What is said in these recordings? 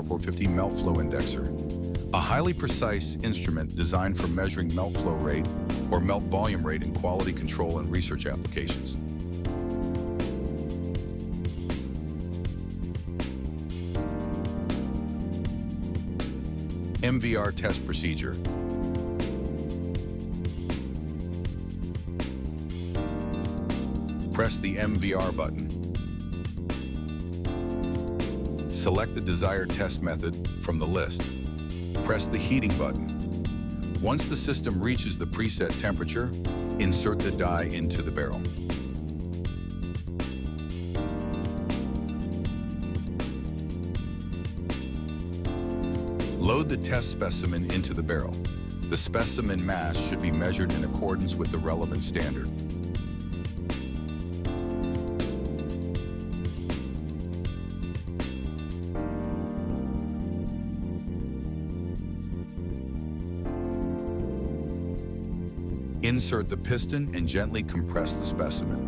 MFR450 melt flow indexer, a highly precise instrument designed for measuring melt flow rate or melt volume rate in quality control and research applications. MVR test procedure. Press the MVR button. Select the desired test method from the list. Press the heating button. Once the system reaches the preset temperature, insert the die into the barrel. Load the test specimen into the barrel. The specimen mass should be measured in accordance with the relevant standard. Insert the piston and gently compress the specimen.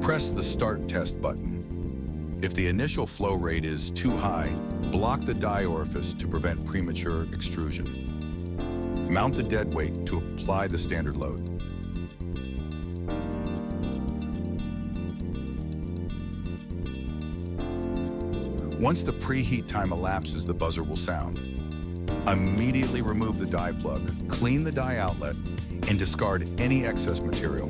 Press the Start Test button. If the initial flow rate is too high, block the die orifice to prevent premature extrusion. Mount the dead weight to apply the standard load. Once the preheat time elapses, the buzzer will sound. Immediately remove the die plug, clean the die outlet, and discard any excess material.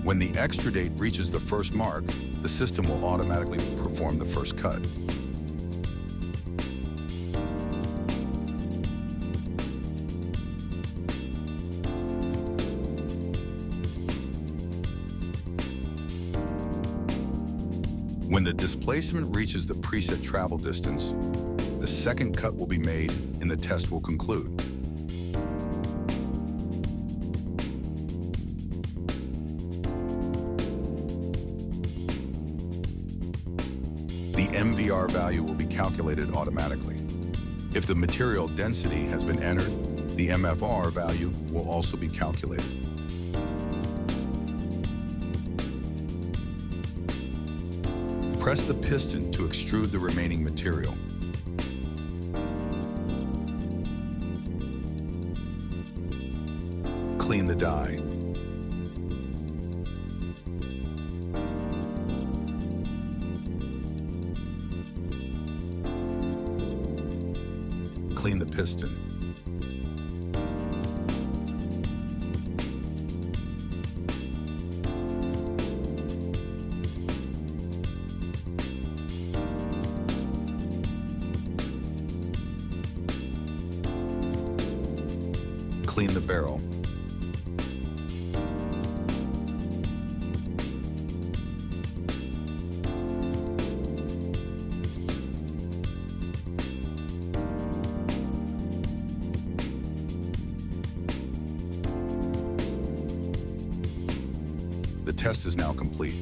When the extrudate reaches the first mark, the system will automatically perform the first cut. When the displacement reaches the preset travel distance, the second cut will be made and the test will conclude. The MVR value will be calculated automatically. If the material density has been entered, the MFR value will also be calculated. Press the piston to extrude the remaining material. Clean the die. Clean the piston. Clean the barrel. The test is now complete.